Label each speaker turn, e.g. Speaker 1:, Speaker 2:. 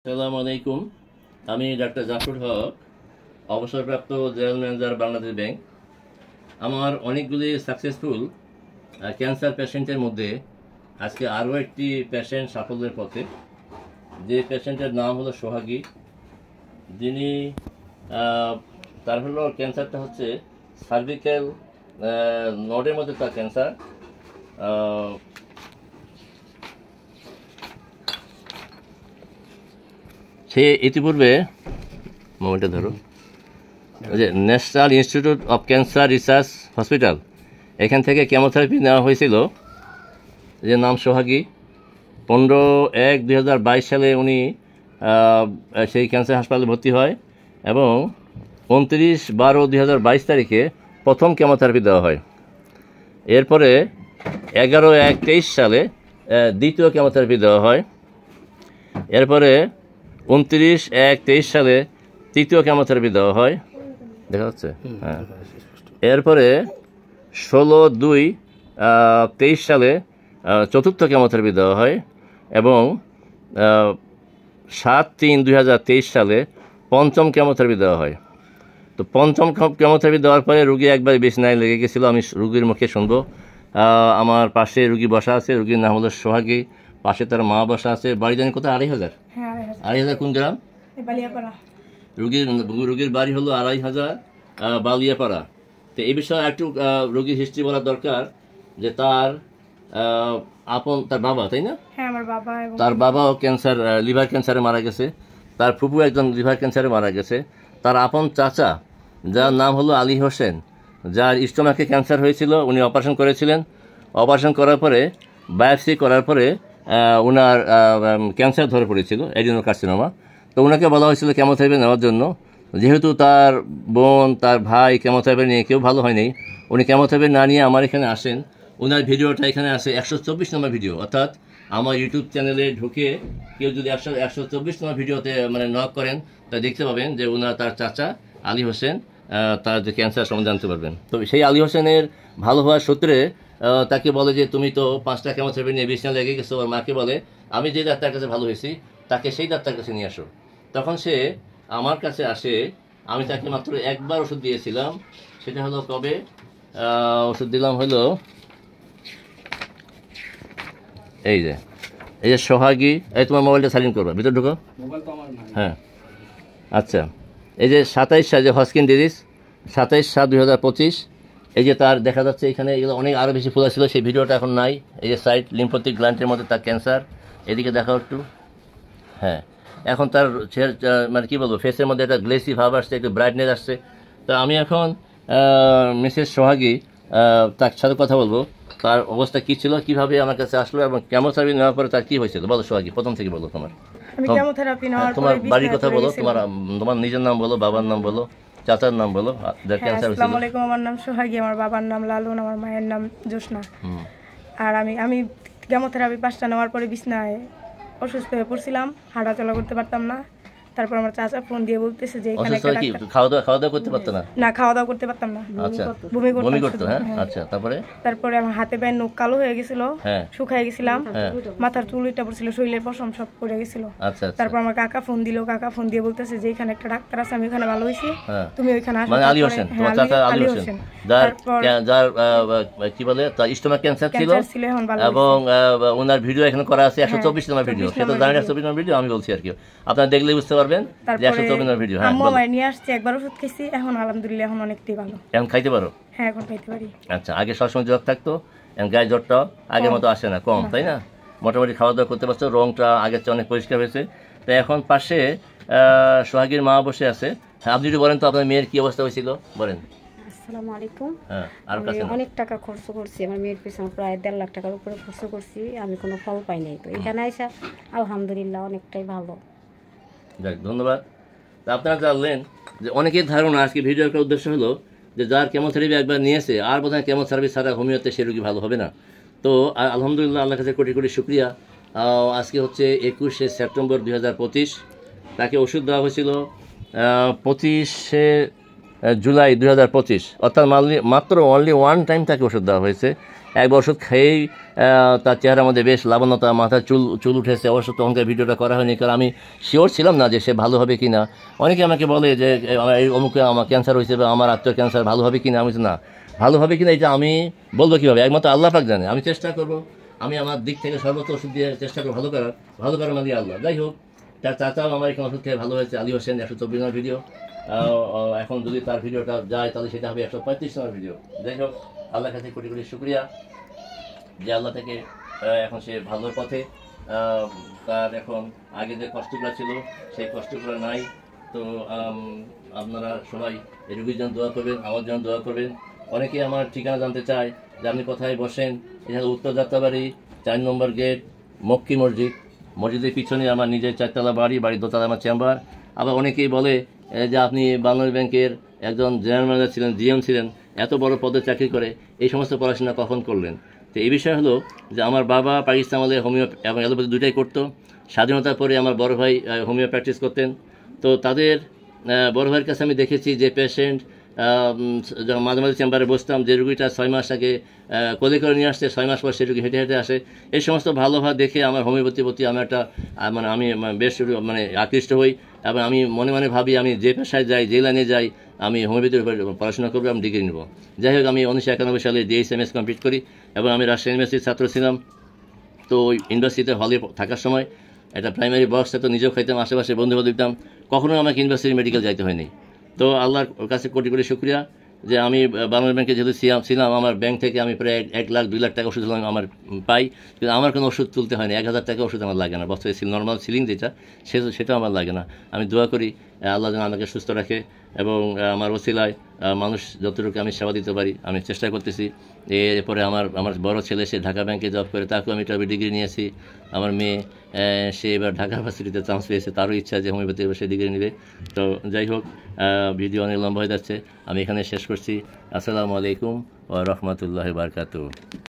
Speaker 1: আসসালামু আলাইকুম। আমি ডাক্তার জাফর হক, অবসরপ্রাপ্ত জেনারেল ম্যানেজার বাংলাদেশ ব্যাংক। আমার অনেকগুলি সাকসেসফুল ক্যান্সার পেশেন্টের মধ্যে আজকে আরও একটি পেশেন্ট সাফল্যের পথে। যে পেশেন্টের নাম হলো সোহাগী, যিনি তার হলো ক্যান্সারটা হচ্ছে সার্ভিক্যাল নডের মধ্যে তার ক্যান্সার। সে ইতিপূর্বে মোবাইলটা ধরো যে national institute of cancer research hospital, এখান থেকে কেমোথেরাপি নেওয়া হয়েছিল। যে নাম সোহাগী। 15/1/2022 সালে উনি সেই ক্যান্সার হাসপাতালে ভর্তি হয় এবং 29/12/2022 তারিখে প্রথম কেমোথেরাপি দেওয়া হয়। এরপরে 11/1/23 সালে দ্বিতীয় কেমোথেরাপি দেওয়া হয়। এরপরে 29/1/23 সালে তৃতীয় কেমোথেরাপি দেওয়া হয়, দেখা যাচ্ছে। হ্যাঁ, এরপরে 16/2/23 সালে চতুর্থ কেমোথেরাপি দেওয়া হয় এবং 7/3/2023 সালে পঞ্চম কেমোথেরাপি দেওয়া হয়। তো পঞ্চম কেমোথেরাপি দেওয়ার পরে রুগী একবার বিছানায় লেগে গেছিলো। আমি রুগীর মুখে শুনবো। আমার পাশে রুগী বসা আছে, রুগীর নাম হলো সোহাগী, পাশে তার মা বসা আছে। বাড়ি জানি কোথায়? 2,500 কোন গ্রাম? রুগীর বাড়ি হলো 2,500 বালিয়াপাড়া। তো এই বিষয়ে একটু রোগীর হিস্ট্রি বলা দরকার, যে তার তার বাবা, তাই না? তার বাবাও ক্যান্সার, লিভার ক্যান্সারে মারা গেছে। তার ফুপু একজন লিভার ক্যান্সারে মারা গেছে। তার আপন চাচা, যার নাম হলো আলী হোসেন, যার স্টোমাকে ক্যান্সার হয়েছিল, উনি অপারেশন করেছিলেন। অপারেশন করার পরে বায়োপসি করার পরে ওনার ক্যান্সার ধরে পড়েছিল, অ্যাডিনোকার্সিনোমা। তো ওনাকে বলা হয়েছিল কেমোথেরাপি নেওয়ার জন্য। যেহেতু তার বোন, তার ভাই কেমোথেরাপি নিয়ে কেউ ভালো হয়নি, উনি কেমোথেরাপি না নিয়ে আমার এখানে আসেন। ওনার ভিডিওটা এখানে আছে, 124 নম্বর ভিডিও। অর্থাৎ আমার ইউটিউব চ্যানেলে ঢুকে কেউ যদি 124 নম্বর ভিডিওতে নক করেন, তা দেখতে পাবেন যে তার চাচা আলী হোসেন, তার যে ক্যান্সার সম্বন্ধে জানতে পারবেন। তো সেই আলী হোসেনের ভালো হওয়ার সূত্রে তাকে বলে যে তুমি তো 5টা কেমোথেরাপি নিয়ে বিছানা লেগে গেছো। ওর মাকে বলে আমি যে ডাক্তার কাছে ভালো হয়েছি তাকে সেই ডাক্তার কাছে নিয়ে আসো। তখন সে আমার কাছে আসে। আমি তাকে মাত্র একবার ওষুধ দিয়েছিলাম। সেটা হলো কবে? ওষুধ দিলাম হলো এই যে সোহাগী। এই তোমার মোবাইলটা সাইলেন্ট করবা, ভিতরে ঢুকো। হ্যাঁ, আচ্ছা। এই যে 27 যে হস্কিন ডিজিজ, 27/7/2025। এই যে তার দেখা যাচ্ছে এখানে এগুলো অনেক আরও বেশি ফুলা ছিল, সেই ভিডিওটা এখন নাই। এই যে সাইড লিম্ফোটিক গ্ল্যান্ডের মধ্যে তার ক্যান্সার, এদিকে দেখাও একটু। হ্যাঁ, এখন তার কি বলবো, ফেসের মধ্যে একটা গ্লেসি ভাব আসছে, একটু ব্রাইটনেস আসছে। তো আমি এখন মিসেস সোহাগী তার সাথে কথা বলবো, তার অবস্থা কী ছিল, কীভাবে আমার কাছে আসলো এবং কেমোথেরাপি নেওয়ার পরে তার কী হয়েছিল। বলো সোহাগী, প্রথম থেকে বলো। তোমার বাড়ির কথা বলো, তোমার নিজের নাম বলো, বাবার নাম বলো, চাচার নাম বলো।
Speaker 2: আসসালামু আলাইকুম, আমার নাম সোহাগী, আমার বাবার নাম লালন, আমার মায়ের নাম জোসনা। আর আমি কেমোথেরাপি 5টা নেওয়ার পরে বিছনায় অসুস্থ হয়ে পড়ছিলাম, হাঁটাচলা করতে পারতাম না। তারপর আমার চাচা ফোন দিয়ে বলতেছে যে এখানে
Speaker 1: খাওয়া দাওয়া করতে পারতো না?
Speaker 2: না, খাওয়া দাওয়া করতে পারতাম না,
Speaker 1: বমি করতো। হ্যাঁ, আচ্ছা। তারপরে
Speaker 2: আমার হাতে পায়ে নখ কালো হয়ে গেছিল, শুকায় গেছিলাম, মাথার চুল উঠে পড়ছিল, শরীরের পশম সব পড়ে গেছিল। তারপর আমার কাকা ফোন দিল, কাকা ফোন দিয়ে বলতেছে যে এখানে একটা ডাক্তার আছে, আমি ওখানে ভালো হয়েছি, তুমি ওইখানে আসো।
Speaker 1: আলী হোসেন, তোমার চাচা আলী হোসেন, যার কি বলে তার স্টোমাক ক্যান্সার ছিল এবং ওনার ভিডিও এখানে করা আছে, 124 নম্বর ভিডিও। সেটা জানেন 124 নম্বর ভিডিও, আমি বলছি আর কি, আপনারা দেখলে বুঝতে পারবেন যে 124 নম্বর ভিডিও। হ্যাঁ,
Speaker 2: আম্মু আমায় নিয়ে আসছে, একবার ওষুধ খেয়েছি, এখন আলহামদুলিল্লাহ এখন অনেকটাই ভালো।
Speaker 1: এখন খাইতে পারো?
Speaker 2: হ্যাঁ, এখন খাইতে পারি।
Speaker 1: আচ্ছা, আগে সবসময় জ্বর থাকতো, এখন গায়ে জ্বরটা আগের মতো আসে না, কম, তাই না? মোটামুটি খাওয়া দাওয়া করতে পারছো, রংটা আগের চেয়ে অনেক পরিষ্কার হয়েছে। তো এখন পাশে সোহাগীর মা বসে আছে। হ্যাঁ, আপনি যদি বলেন তো আপনার মেয়ের কি অবস্থা হয়েছিল, বলেন।
Speaker 3: আসসালামু আলাইকুম।
Speaker 1: আমি
Speaker 3: অনেক টাকা খরচ করছি, আমার মেয়ের পিছনে প্রায় 1.5 লাখ টাকার উপরে খরচ করছি, আমি কোনো ফল পাই নাই। তো এখানে এসে আলহামদুলিল্লাহ অনেকটাই ভালো।
Speaker 1: যাক, ধন্যবাদ। তা আপনারা জানলেন যে অনেকের ধারণা, আজকে ভিডিওর একটা উদ্দেশ্য হলো যে যার কেমোথেরাপি একবার নিয়েছে আর বোধহয় কেমোথেরাপি ছাড়া হোমিওতে সে রোগী ভালো হবে না। তো আলহামদুলিল্লাহ, আল্লাহর কাছে কোটি কোটি শুক্রিয়া। আজকে হচ্ছে 21শে সেপ্টেম্বর 2025। তাকে ওষুধ দেওয়া হয়েছিল 25শে জুলাই 2025, অর্থাৎ মাত্র অনলি ওয়ান টাইম তাকে ওষুধ দেওয়া হয়েছে। একবার ওষুধ খেয়েই তার চেহারার মধ্যে বেশ লাবণ্যতা, মাথায় চুল উঠেছে। অবশ্য তখনকার ভিডিওটা করা হয়নি, কারণ আমি শিওর ছিলাম না যে সে ভালো হবে কি না। অনেকে আমাকে বলে যে এই অমুকে আমার ক্যান্সার হয়েছে বা আমার আত্মীয় ক্যান্সার, ভালো হবে কি না। আমি না, ভালো হবে কি না এটা আমি বলবো কীভাবে, একমাত্র আল্লাহ পাক জানে। আমি চেষ্টা করবো, আমি আমার দিক থেকে সর্বোচ্চ ওষুধ দিয়ে চেষ্টা করবো ভালো করার মানে আল্লাহ। যাই হোক, তার চাচাও আমার এখানে ওষুধ খেয়ে ভালো হয়েছে, আলী হোসেন, 124 নম্বর ভিডিও। এখন যদি তার ভিডিওটা যায় তাহলে সেটা হবে 135 নম্বর ভিডিও। যাই হোক, আল্লাহর কাছে কোটি কোটি শুকরিয়া যে আল্লাহ থেকে এখন সে ভালোর পথে। তার এখন আগে যে কষ্টগুলো ছিল সেই কষ্টগুলো নাই। তো আপনারা সবাই এই রোগীর জন্য দোয়া করবেন, আমার জন্য দোয়া করবেন। অনেকে আমার ঠিকানা জানতে চায় যে আপনি কোথায় বসেন। এখানে উত্তর যাত্রাবাড়ি 4 নম্বর গেট, মক্কি মসজিদের পিছনে আমার নিজের 4তলা বাড়ির দোতলা আমার চেম্বার। আবার অনেকেই বলে যে আপনি বাংলাদেশ ব্যাংকের একজন জেনারেল ম্যানেজার ছিলেন, জিএম ছিলেন, এত বড় পদে চাকরি করে এই সমস্ত পড়াশোনা কখন করলেন। তো এই বিষয় হলো যে আমার বাবা পাকিস্তান আমলে হোমিও এবং অ্যালোপ্যাথি দুটাই করতো। স্বাধীনতার পরে আমার বড় ভাই হোমিও প্র্যাকটিস করতেন। তো তাদের বড় ভাইয়ের কাছে আমি দেখেছি যে পেশেন্ট মাঝে মাঝে চেম্বারে বসতাম, যে রুগীটা 6 মাস আগে কোলে করে নিয়ে আসছে, 6 মাস পর সেই রুগী হেঁটে হেঁটে আসে। এই সমস্ত ভালোভাবে দেখে আমার হোমিওপ্যাথির প্রতি আমার একটা আমি বেশ আকৃষ্ট হই। এবং আমি মনে ভাবি আমি যে পেশায় যাই, যে লাইনে যাই, আমি হোমিওপ্যাথির উপর পড়াশোনা করবো, আমি ডিগ্রি নেব। যাই হোক, আমি 1991 সালে DSMS কমপ্লিট করি এবং আমি রাজশাহী ইউনিভার্সিটির ছাত্র ছিলাম। তো ওই ইউনিভার্সিটিতে হলে থাকার সময় একটা প্রাইমারি বক্সটা তো নিজেও খাইতাম, আশেপাশে বন্ধুবান্ধব দিতাম, কখনো আমাকে ইউনিভার্সিটি মেডিকেল যাইতে হয়নি। তো আল্লাহর কাছে কোটি কোটি শুকরিয়া যে আমি বাংলাদেশ ব্যাংকে যেহেতু ছিলাম, আমার ব্যাংক থেকে আমি প্রায় 1 লাখ 2 লাখ টাকা ওষুধ আমার পাই, কিন্তু আমার কোনো ওষুধ তুলতে হয়নি। 1000 টাকা ওষুধ আমার লাগে না, বছরে নর্মাল সিলিং যেটা সেটা আমার লাগে না। আমি দোয়া করি আল্লাহ যেন আমাকে সুস্থ রাখে এবং আমার ওসিলায় মানুষ যতটুকু আমি সেবা দিতে পারি আমি চেষ্টা করতেছি। এরপরে আমার বড় ছেলে, সে ঢাকা ব্যাংকে জব করে, তাকেও আমি একটা ডিগ্রি নিয়েছি। আমার মেয়ে, সে এবার ঢাকা ইউনিভার্সিটিতে চান্স পেয়েছে, তারও ইচ্ছা যে হোমিওপ্যাথি সে ডিগ্রি নেবে। তো যাই হোক, ভিডিও অনেক লম্বা হয়ে যাচ্ছে, আমি এখানে শেষ করছি। আসসালামু আলাইকুম ওয়া রাহমাতুল্লাহি ওয়া বারাকাতুহু।